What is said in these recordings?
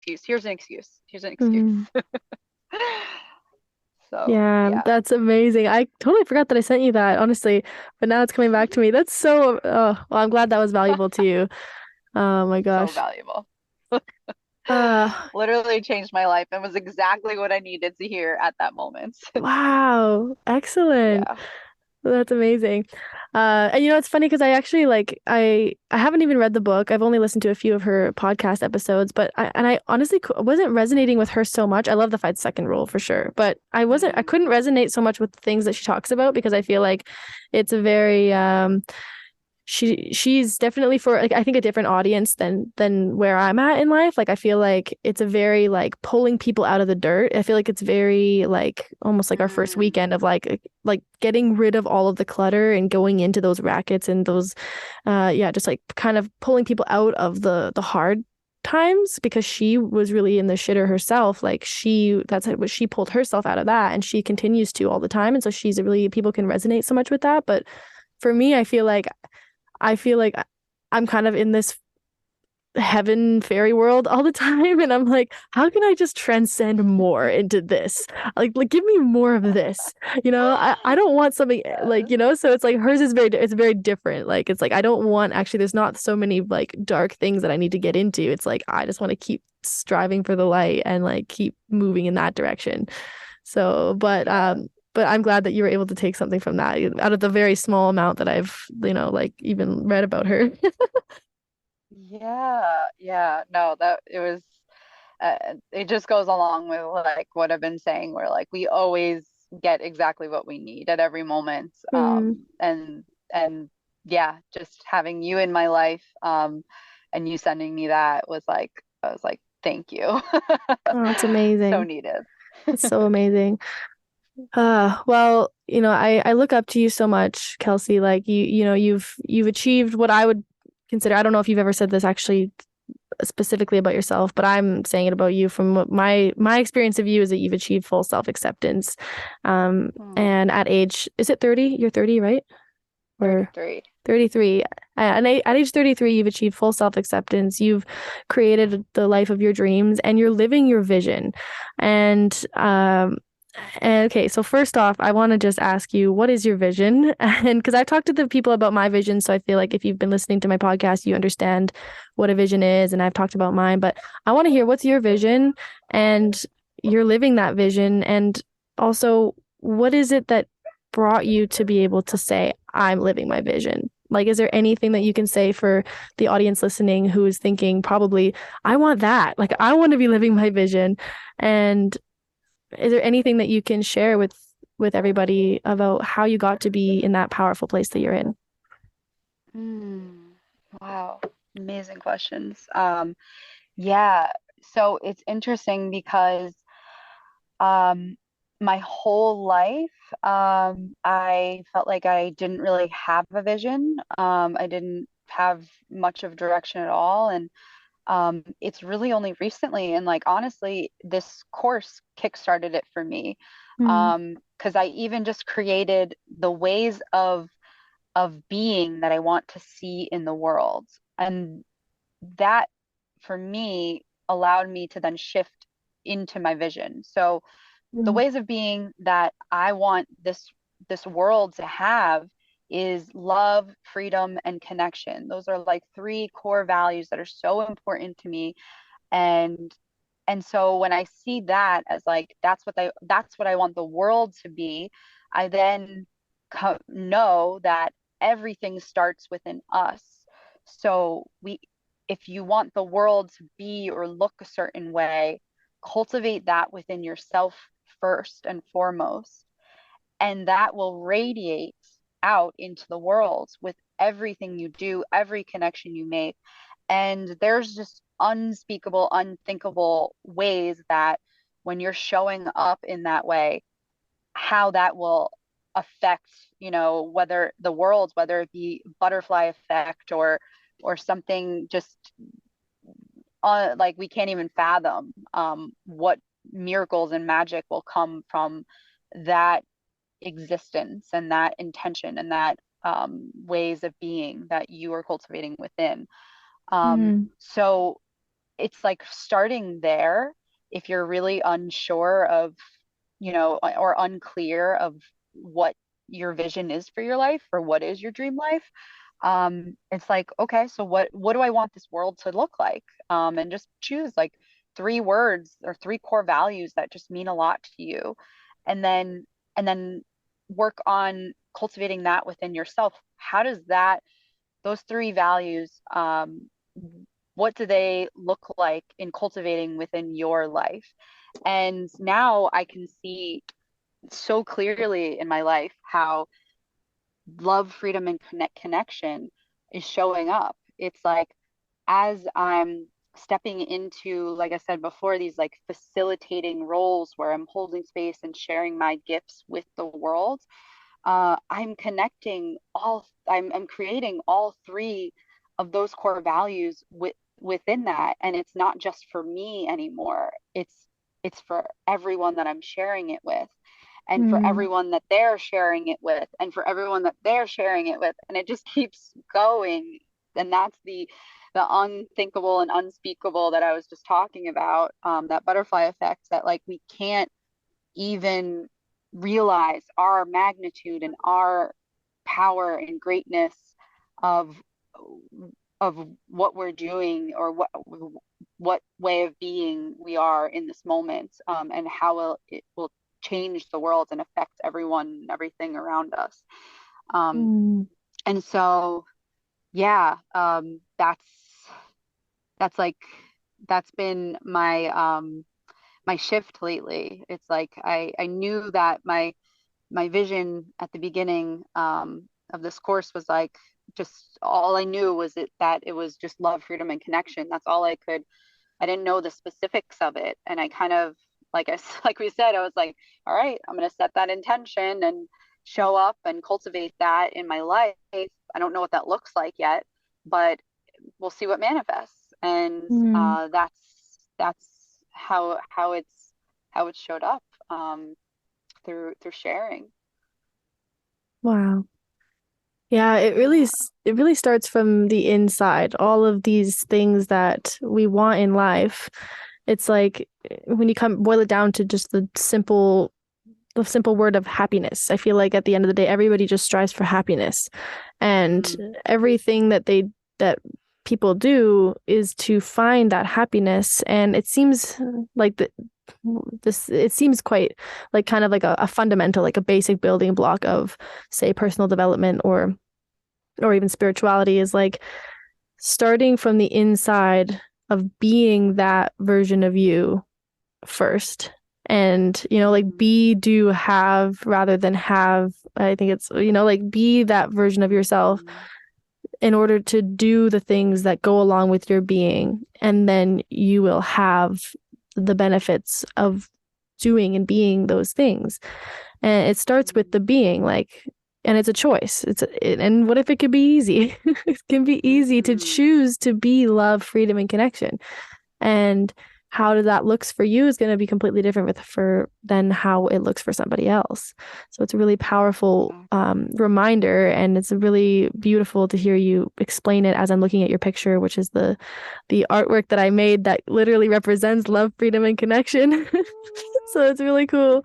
excuse. Here's an excuse. Here's an excuse. Mhm. So Yeah, yeah. that's amazing. I totally forgot that I sent you that, honestly, but now it's coming back to me. That's so, well, I'm glad that was valuable to you. Oh my So gosh. valuable. Uh, Literally changed my life and was exactly what I needed to hear at that moment. wow. Excellent. Yeah. That's amazing. And it's funny because I actually I haven't even read the book. I've only listened to a few of her podcast episodes, but I honestly wasn't resonating with her so much. I love the 5 second rule for sure, but I Hmm. couldn't resonate so much with the things that she talks about because I feel like it's a very she's definitely for like I think a different audience than where I'm at in life. Like I feel like it's a very like pulling people out of the dirt. I feel like it's very like almost like our first Mm. weekend of like getting rid of all of the clutter and going into those rackets and those yeah, just like kind of pulling people out of the hard times because she was really in the shitter herself. Like that's what she pulled herself out of that and she continues to all the time. And so she's really people can resonate so much with that. But for me, I feel like I'm kind of in this heaven fairy world all the time and I'm like how can I just transcend more into this like give me more of this I don't want something like Yes. so it's like hers is very different like it's like I don't want actually there's not so many like dark things that I need to get into it's like I just want to keep striving for the light and like keep moving in that direction so Yeah. but I'm glad that you were able to take something from that out of the very small amount that I've like even read about her. Yeah. Yeah. No, that it was it just goes along with like what I've been saying, where like we always get exactly what we need at every moment. Mm. And yeah, just having you in my life, and you sending me that was like I was like, thank you. Oh, it's So amazing. needed. It's so amazing. Well, I look up to you so much, Kelsey. Like you've achieved what I would consider. I don't know if you've ever said this actually specifically about yourself, but I'm saying it about you from what my experience of you is that you've achieved full self-acceptance. Hmm. And at age, is it 30? You're 30, right? Or 33. 33. At age 33, you've achieved full self-acceptance. You've created the life of your dreams and you're living your vision. And okay, so first off, I want to just ask you, what is your vision? And because I've talked to the people about my vision, so I feel like if you've been listening to my podcast, you understand what a vision is, and I've talked about mine, but I want to hear what's your vision and you're living that vision. And also, what is it that brought you to be able to say, I'm living my vision? Like, is there anything that you can say for the audience listening who is thinking, probably, I want that? Like, I want to be living my vision. And is there anything that you can share with everybody about how you got to be in that powerful place that you're in? Mm. Wow. Amazing questions. Yeah. So it's interesting because um, my whole life, I felt like I didn't really have a vision. I didn't have much of direction at all. And it's really only recently, and like honestly, this course kickstarted it for me. Mm, Because I even just created the ways of being that I want to see in the world. And that for me allowed me to then shift into my vision. So the mm, ways of being that I want this world to have is love, freedom, and connection. Those are like three core values that are so important to me. And and so when I see that as like that's what I want the world to be, I then know that everything starts within us. So we if you want the world to be or look a certain way, cultivate that within yourself first and foremost, and that will radiate out into the world with everything you do, every connection you make. And there's just unspeakable, unthinkable ways that when you're showing up in that way, how that will affect, whether the world, whether it be butterfly effect or something just like we can't even fathom what miracles and magic will come from that existence and that intention and that ways of being that you are cultivating within. mm, So it's like starting there if you're really unsure of, or unclear of what your vision is for your life or what is your dream life. It's like, okay, so what do I want this world to look like? And just choose like three words or three core values that just mean a lot to you. And then work on cultivating that within yourself. How does those three values, what do they look like in cultivating within your life? And now I can see so clearly in my life how love, freedom, and connection is showing up. It's like as I'm stepping into, like I said before, these like facilitating roles where I'm holding space and sharing my gifts with the world, I'm creating all three of those core values within that. And it's not just for me anymore. It's for everyone that I'm sharing it with, and for Mm, everyone that they're sharing it with, and for everyone that they're sharing it with. And it just keeps going. And that's the unthinkable and unspeakable that I was just talking about, that butterfly effect, that like we can't even realize our magnitude and our power and greatness of of what we're doing, or what way of being we are in this moment, and how it will change the world and affect everyone and everything around us. um, mm, and so yeah, that's like that's been my shift lately. It's like I knew that my vision at the beginning, of this course was like, just all I knew was that it was just love, freedom, and connection. That's all I didn't know the specifics of it. And I kind of, like we said, I was like, all right, I'm going to set that intention and show up and cultivate that in my life. I don't know what that looks like yet, but we'll see what manifests. And mm. that's how it's showed up, through sharing. Wow. Yeah, Yeah. it really starts from the inside. All of these things that we want in life. It's like when you come boil it down to just the simple word of happiness. I feel like at the end of the day, everybody just strives for happiness. And Mm, everything that people do is to find that happiness. And it seems like it seems quite like kind of like a fundamental, like a basic building block of, say, personal development or even spirituality is like starting from the inside of being that version of you first. And, like mm, be, do, have rather than have. I think it's, like be that version of yourself mm, in order to do the things that go along with your being. And then you will have the benefits of doing and being those things. And it starts with mm, the being, like, and it's a choice. And what if it could be easy? It can be easy to mm, choose to be love, freedom, and connection. And how that looks for you is going to be completely different than how it looks for somebody else. So it's a really powerful exactly. reminder, and it's really beautiful to hear you explain it as I'm looking at your picture, which is the artwork that I made that literally represents love, freedom, and connection. So it's really cool.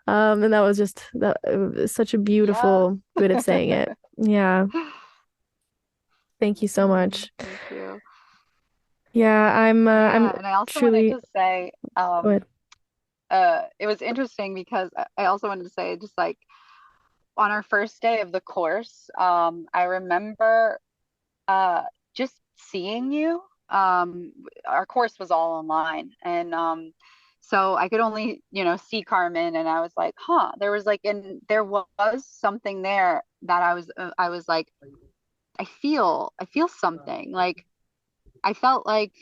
And that was just that it was such a Yeah. beautiful way of saying it. Yeah. Thank you so Oh, much. thank you. Yeah, I'm Yeah, and I also wanted truly to say, good. it was interesting because I also wanted to say, just like on our first day of the course, I remember uh just seeing you. Our course was all online, and so I could only, see Carmen, and I was like, huh, there was something there that I was like, I feel something. Like I felt like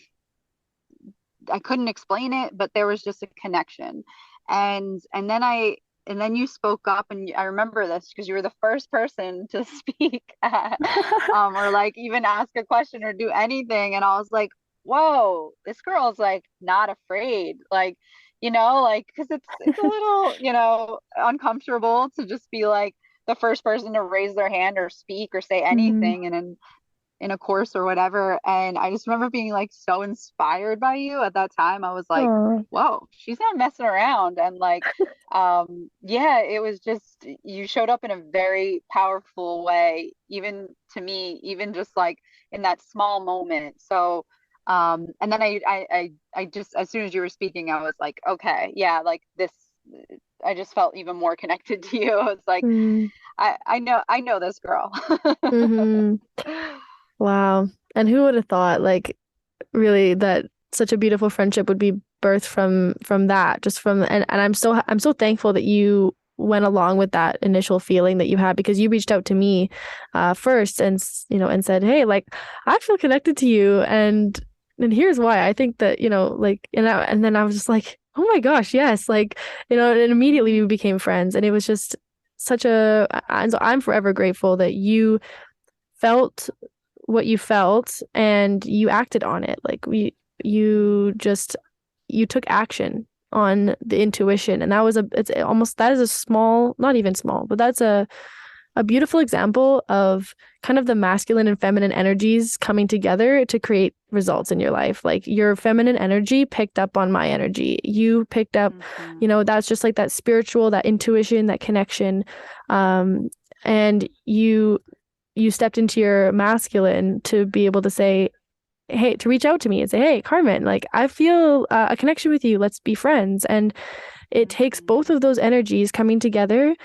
I couldn't explain it, but there was just a connection. And then you spoke up, and I remember this because you were the first person to speak at, or like even ask a question or do anything. And I was like, whoa, this girl's like not afraid. Like, like, because it's a little, uncomfortable to just be like the first person to raise their hand or speak or say Mhm. anything. And then in a course or whatever. And I just remember being like so inspired by you at that time. I was like, Oh. whoa, she's not messing around. And like, yeah, it was just, you showed up in a very powerful way, even to me, even just like in that small moment. So, and then I just, as soon as you were speaking, I was like, okay, yeah, like this, I just felt even more connected to you. I was like, Mm. I know this girl. Mm-hmm. Wow. And who would have thought, like, really that such a beautiful friendship would be birthed from that, just from and I'm so thankful that you went along with that initial feeling that you had because you reached out to me first and and said, "Hey, like I feel connected to you and here's why. I think that, like and then I was just like, "Oh my gosh, yes." Like, and immediately we became friends and it was just such a and so I'm forever grateful that you felt what you felt and you acted on it. Like you just you took action on the intuition and that was it's almost that is a small, not even small, but that's a beautiful example of kind of the masculine and feminine energies coming together to create results in your life. Like your feminine energy picked up on my energy. You picked up, Mhm. that's just like that spiritual, that intuition, that connection. And you stepped into your masculine to be able to say, hey, to reach out to me and say, hey, Carmen, like I feel a connection with you. Let's be friends. And it takes both Mhm. of those energies coming together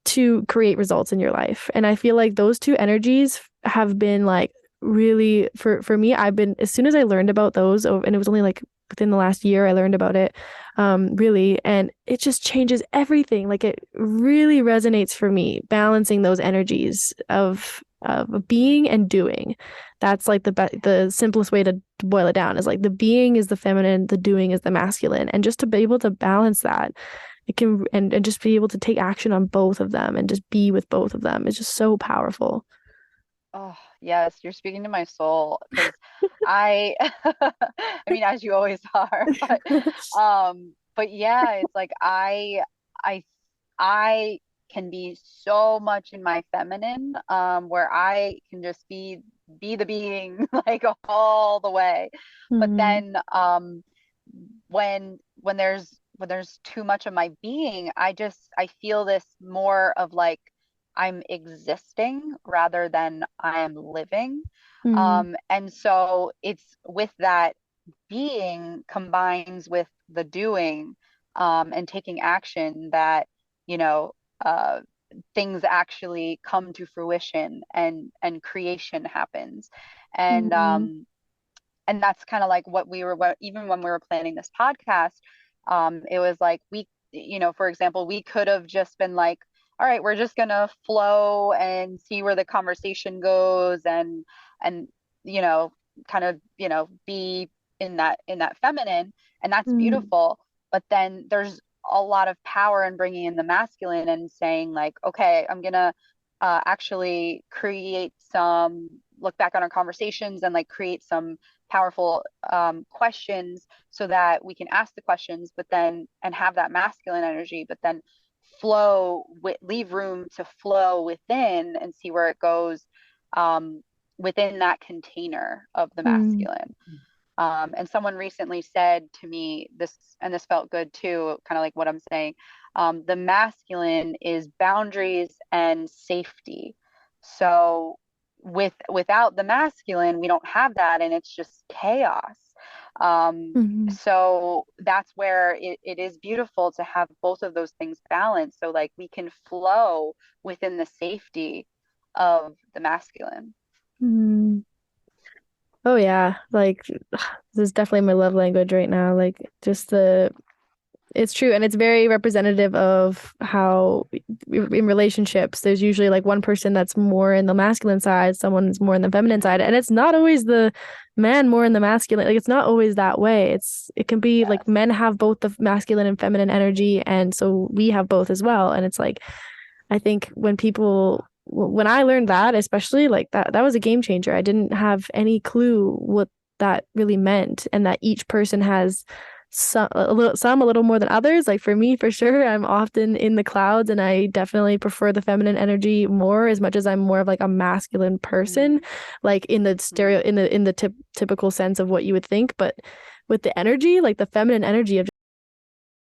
to create results in your life. And I feel like those two energies have been like really for me, I've been as soon as I learned about those, and it was only like within the last year I learned about it, really, and it just changes everything. Like it really resonates for me, balancing those energies of being and doing. That's like the simplest way to boil it down is like the being is the feminine, the doing is the masculine, and just to be able to balance that it can and just be able to take action on both of them and just be with both of them is just so powerful. Oh, yes, you're speaking to my soul because I I mean as you always are, but yeah, it's like I I can be so much in my feminine where I can just be the being like all the way. But Mm, then when there's too much of my being, I feel this more of like I'm existing rather than I am living. mm, And so it's with that being combines with the doing and taking action that, you know, uh, things actually come to fruition and creation happens. And mm, um, and that's kind of like even when we were planning this podcast, it was like for example, we could have just been like, all right, we're just gonna flow and see where the conversation goes and you know kind of be in that feminine, and that's mm, beautiful. But then there's a lot of power in bringing in the masculine and saying like, okay, I'm gonna actually create some look back on our conversations and like create some powerful questions so that we can ask the questions, but then and have that masculine energy, but then leave room to flow within and see where it goes um, within that container of the mm, masculine. And someone recently said to me this, and this felt good too, kind of like what I'm saying. The masculine is boundaries and safety. So without the masculine, we don't have that, and it's just chaos. mm, So that's where it is beautiful to have both of those things balanced. So like we can flow within the safety of the masculine. mm. Oh yeah, like this is definitely my love language right now. Like just it's true, and it's very representative of how in relationships there's usually like one person that's more in the masculine side, someone's more in the feminine side, and Mm, it's not always the man more in the masculine. Like it's not always that way. It can be like yes. men have both the masculine and feminine energy, and so we have both as well. And it's like I think when I learned that, especially like that was a game changer. I didn't have any clue what that really meant, and that each person has some a little more than others. Like for me, for sure, I'm often in the clouds, and I definitely prefer the feminine energy more, as much as I'm more of like a masculine Mm-hmm. person, like in the stereo in the typical sense of what you would think. But with the energy, like the feminine energy of